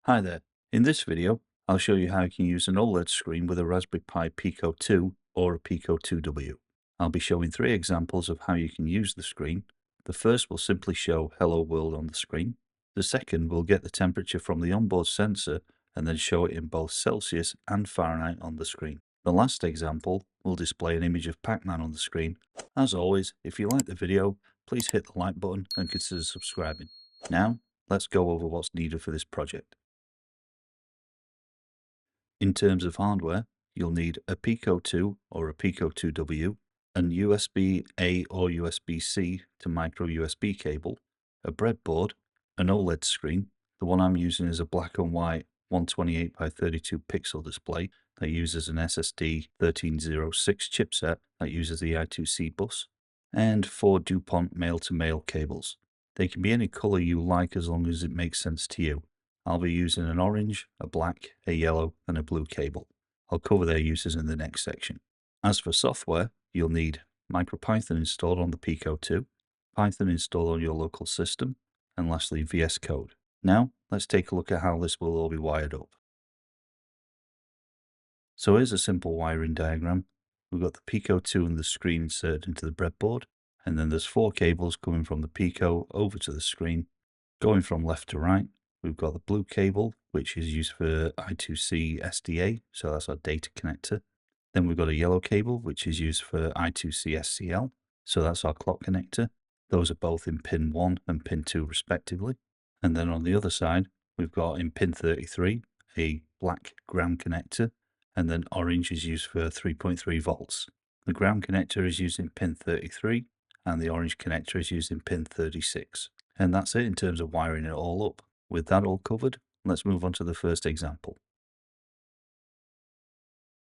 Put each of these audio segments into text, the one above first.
Hi there. In this video, I'll show you how you can use an OLED screen with a Raspberry Pi Pico 2 or a Pico 2W. I'll be showing 3 examples of how you can use the screen. The first will simply show Hello World on the screen. The second will get the temperature from the onboard sensor and then show it in both Celsius and Fahrenheit on the screen. The last example will display an image of Pacman on the screen. As always, if you like the video, please hit the like button and consider subscribing. Now, let's go over what's needed for this project. In terms of hardware, you'll need a Pico 2 or a Pico 2W, an USB-A or USB-C to micro USB cable, a breadboard, an OLED screen. The one I'm using is a black and white 128 by 32 pixel display that uses an SSD 1306 chipset that uses the I2C bus, and 4 DuPont male-to-male cables. They can be any color you like as long as it makes sense to you. I'll be using an orange, a black, a yellow, and a blue cable. I'll cover their uses in the next section. As for software, you'll need MicroPython installed on the Pico 2, Python installed on your local system, and lastly VS Code. Now, let's take a look at how this will all be wired up. So here's a simple wiring diagram. We've got the Pico 2 and the screen inserted into the breadboard, and then there's 4 cables coming from the Pico over to the screen. Going from left to right, we've got the blue cable, which is used for I2C SDA, so that's our data connector. Then we've got a yellow cable, which is used for I2C SCL, so that's our clock connector. Those are both in pin 1 and pin 2 respectively. And then on the other side, we've got in pin 33, a black ground connector, and then orange is used for 3.3 volts. The ground connector is used in pin 33, and the orange connector is used in pin 36. And that's it in terms of wiring it all up. With that all covered, let's move on to the first example.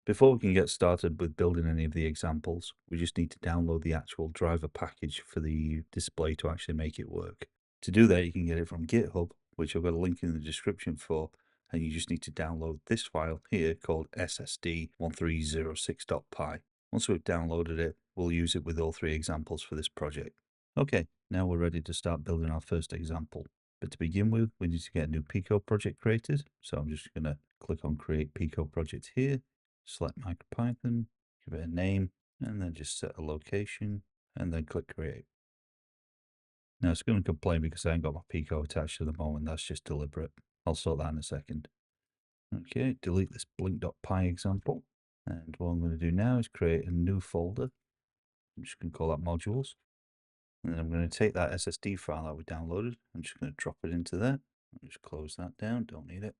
Before we can get started with building any of the examples, we just need to download the actual driver package for the display to actually make it work. To do that, you can get it from GitHub, which I've got a link in the description for, and you just need to download this file here called ssd1306.py. Once we've downloaded it, we'll use it with all 3 examples for this project. Okay, now we're ready to start building our first example. But to begin with, we need to get a new Pico project created. So I'm just going to click on Create Pico Project here, select MicroPython, give it a name, and then just set a location, and then click Create. Now it's going to complain because I ain't got my Pico attached at the moment. That's just deliberate. I'll sort that in a second. Okay, delete this blink.py example. And what I'm going to do now is create a new folder. I'm just going to call that modules. And then I'm going to take that SSD file that we downloaded. I'm just going to drop it into there. I'll just close that down, don't need it.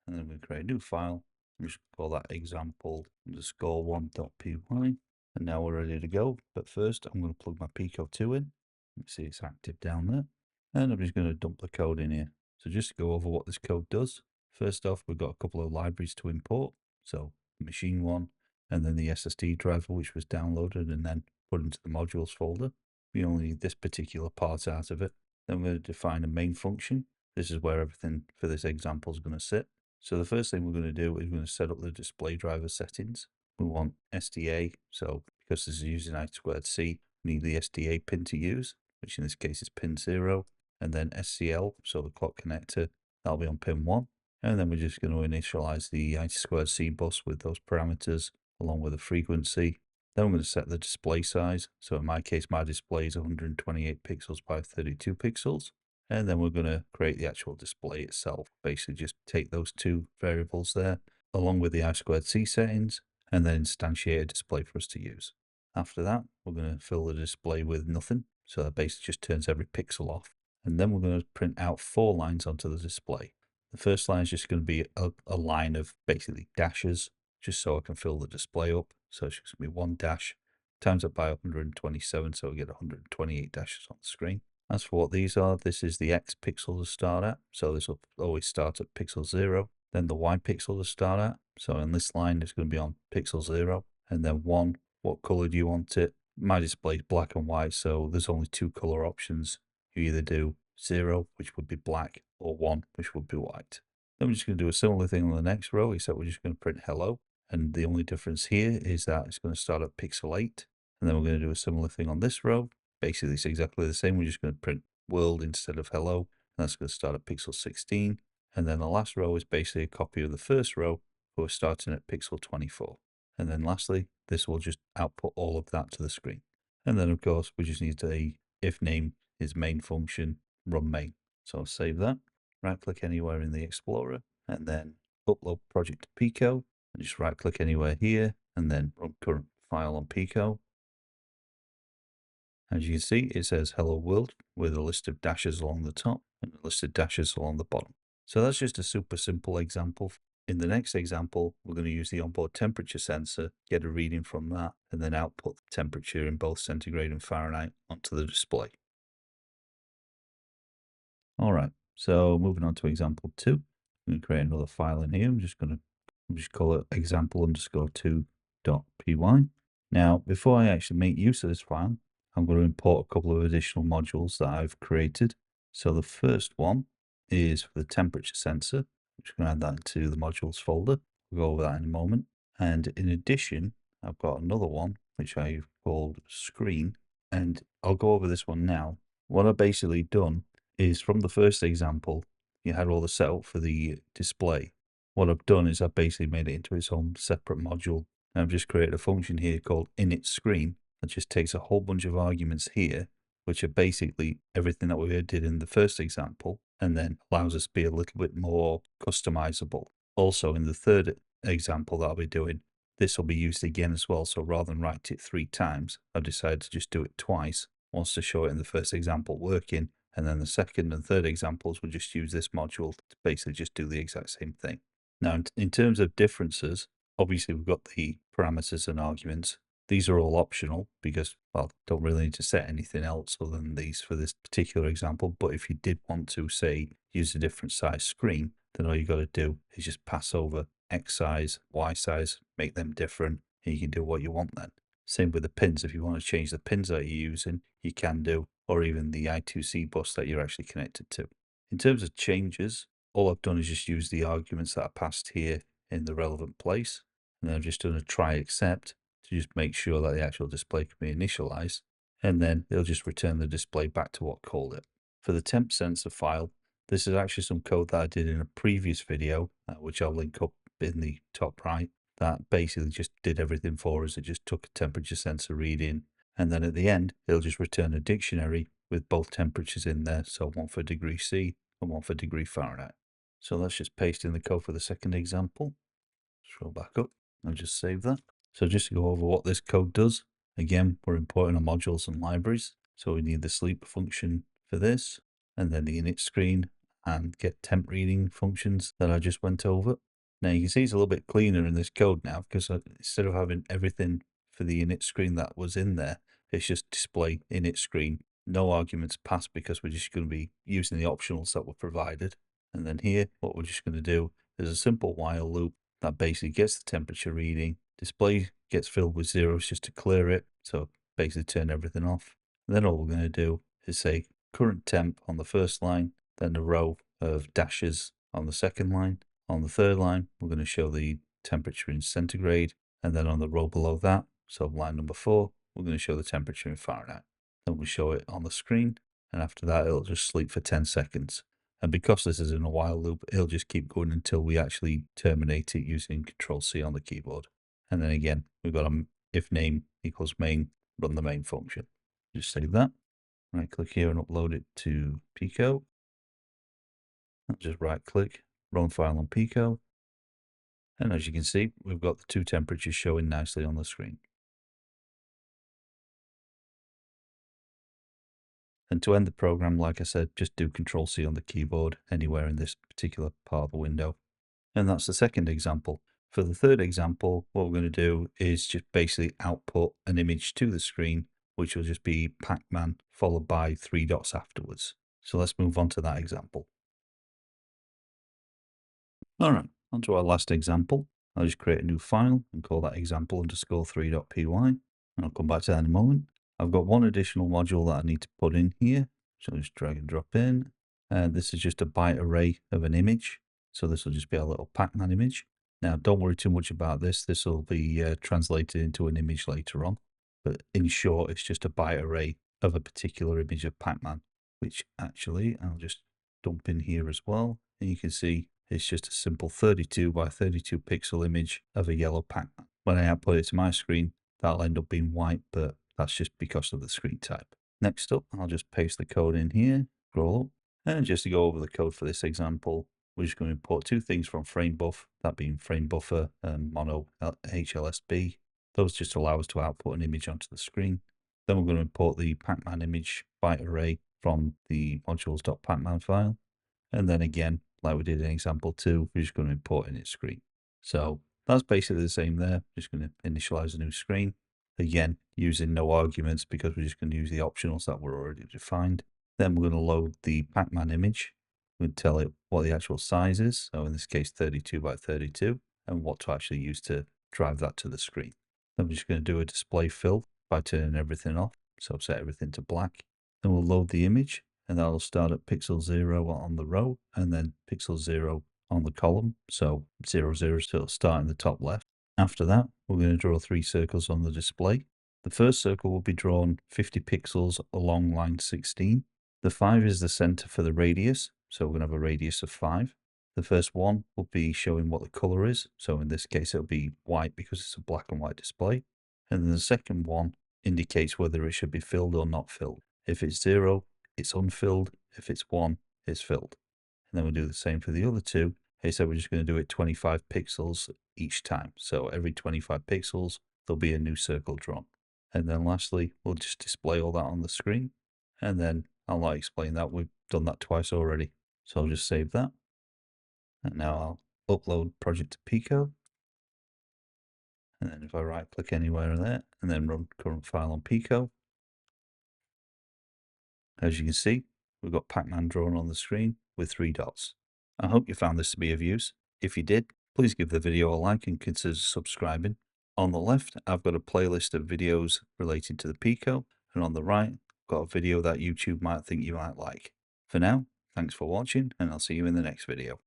And then I'm going to create a new file. I'm just going to call that example_1.py. And now we're ready to go. But first, I'm going to plug my Pico 2 in. You see it's active down there. And I'm just going to dump the code in here. So just to go over what this code does. First off, we've got a couple of libraries to import. So the machine one, and then the SSD driver, which was downloaded and then put into the modules folder. We only need this particular part out of it. Then we're going to define a main function. This is where everything for this example is going to sit. So the first thing we're going to do is we're going to set up the display driver settings. We want SDA, so because this is using I2C, we need the SDA pin to use, which in this case is pin 0, and then SCL, so the clock connector, that'll be on pin 1. And then we're just going to initialize the I2C bus with those parameters, along with the frequency. Then we're going to set the display size. So in my case, my display is 128 pixels by 32 pixels. And then we're going to create the actual display itself. Basically just take those 2 variables there, along with the I2C settings, and then instantiate a display for us to use. After that, we're going to fill the display with nothing. So that basically just turns every pixel off. And then we're going to print out 4 lines onto the display. The first line is just going to be a line of basically dashes, just so I can fill the display up. So it's just going to be 1 dash, times it by 127, so we get 128 dashes on the screen. As for what these are, this is the X pixel to start at, so this will always start at pixel 0. Then the Y pixel to start at, so in this line it's going to be on pixel 0. And then 1, what color do you want it? My display is black and white, so there's only 2 color options. You either do 0, which would be black, or 1, which would be white. Then we're just going to do a similar thing on the next row, except we're just going to print hello. And the only difference here is that it's going to start at pixel 8. And then we're going to do a similar thing on this row. Basically, it's exactly the same. We're just going to print world instead of hello. And that's going to start at pixel 16. And then the last row is basically a copy of the first row, but we're starting at pixel 24. And then lastly, this will just output all of that to the screen. And then of course, we just need a if name is main function, run main. So I'll save that, right click anywhere in the Explorer, and then upload project to Pico, and just right click anywhere here, and then run current file on Pico. As you can see, it says hello world with a list of dashes along the top and a list of dashes along the bottom. So that's just a super simple example. In the next example, we're going to use the onboard temperature sensor, get a reading from that, and then output the temperature in both centigrade and Fahrenheit onto the display. All right, so moving on to example 2. I'm going to create another file in here. I'm just call it example_2.py. Now, before I actually make use of this file, I'm going to import a couple of additional modules that I've created. So the first one is for the temperature sensor. I'm just going to add that into the modules folder. We'll go over that in a moment. And in addition, I've got another one, which I've called screen. And I'll go over this one now. What I've basically done is from the first example, you had all the setup for the display. What I've done is I've basically made it into its own separate module. And I've just created a function here called initScreen that just takes a whole bunch of arguments here, which are basically everything that we did in the first example, and then allows us to be a little bit more customizable. Also, in the third example that I'll be doing, this will be used again as well. So rather than write it 3 times, I've decided to just do it twice, once to show it in the first example working, and then the second and third examples will just use this module to basically just do the exact same thing. Now, in terms of differences, obviously we've got the parameters and arguments. These are all optional because, well, don't really need to set anything else other than these for this particular example. But if you did want to, say, use a different size screen, then all you got to do is just pass over X size, Y size, make them different, and you can do what you want then. Same with the pins. If you want to change the pins that you're using, you can do, or even the I2C bus that you're actually connected to. In terms of changes, all I've done is just use the arguments that are passed here in the relevant place. And then I've just done a try except to just make sure that the actual display can be initialized. And then it'll just return the display back to what called it. For the temp sensor file, this is actually some code that I did in a previous video, which I'll link up in the top right, that basically just did everything for us. It just took a temperature sensor reading, and then at the end, it'll just return a dictionary with both temperatures in there. So one for degree C and one for degree Fahrenheit. So let's just paste in the code for the second example. Scroll back up and just save that. So just to go over what this code does, again, we're importing our modules and libraries. So we need the sleep function for this, and then the init screen and get temp reading functions that I just went over. Now you can see it's a little bit cleaner in this code now because instead of having everything for the init screen that was in there, it's just display init screen. No arguments passed because we're just going to be using the optionals that were provided. And then here, what we're just going to do is a simple while loop that basically gets the temperature reading. Display gets filled with zeros just to clear it. So basically turn everything off. And then all we're going to do is say current temp on the first line, then a row of dashes on the second line. On the third line, we're going to show the temperature in centigrade. And then on the row below that, so line number 4, we're going to show the temperature in Fahrenheit. Then we show it on the screen. And after that, it'll just sleep for 10 seconds. And because this is in a while loop, it'll just keep going until we actually terminate it using Control-C on the keyboard. And then again, we've got a if name equals main, run the main function. Just save that. Right click here and upload it to Pico. Just right click, run file on Pico. And as you can see, we've got the 2 temperatures showing nicely on the screen. And to end the program, like I said, just do Control-C on the keyboard anywhere in this particular part of the window. And that's the second example. For the third example, what we're going to do is just basically output an image to the screen, which will just be Pacman followed by 3 dots afterwards. So let's move on to that example. All right, on to our last example. I'll just create a new file and call that example_3.py. And I'll come back to that in a moment. I've got one additional module that I need to put in here. So I'll just drag and drop in. And this is just a byte array of an image. So this will just be a little Pacman image. Now, don't worry too much about this. This will be translated into an image later on. But in short, it's just a byte array of a particular image of Pacman, which actually I'll just dump in here as well and you can see it's just a simple 32 by 32 pixel image of a yellow Pacman. When I output it to my screen, that'll end up being white, but that's just because of the screen type. Next up, I'll just paste the code in here, scroll up, and just to go over the code for this example, we're just going to import two things from FrameBuff, that being FrameBuffer and Mono HLSB. Those just allow us to output an image onto the screen. Then we're going to import the Pacman image byte array from the modules.pacman file. And then again, like we did in example 2, we're just going to import in its screen. So that's basically the same there. Just going to initialize a new screen. Again, using no arguments because we're just going to use the optionals that were already defined. Then we're going to load the Pacman image. We're going to tell it what the actual size is. So in this case, 32 by 32, and what to actually use to drive that to the screen. Then we're just going to do a display fill by turning everything off. So set everything to black. Then we'll load the image, and that'll start at pixel 0 on the row, and then pixel 0 on the column. So 0, 0 will start in the top left. After that, we're going to draw 3 circles on the display. The first circle will be drawn 50 pixels along line 16. The 5 is the center for the radius, so we're going to have a radius of 5. The first one will be showing what the color is, so in this case it'll be white because it's a black and white display. And then the second one indicates whether it should be filled or not filled. If it's 0, it's unfilled. If it's 1, it's filled. And then we'll do the same for the other two. Here, so we're just going to do it 25 pixels each time. So every 25 pixels, there'll be a new circle drawn. And then lastly, we'll just display all that on the screen. And then I'll not explain that. We've done that twice already. So I'll just save that. And now I'll upload project to Pico. And then if I right click anywhere in there and then run current file on Pico, as you can see, we've got Pacman drawn on the screen with 3 dots. I hope you found this to be of use. If you did, please give the video a like and consider subscribing. On the left, I've got a playlist of videos relating to the Pico, and on the right, I've got a video that YouTube might think you might like. For now, thanks for watching, and I'll see you in the next video.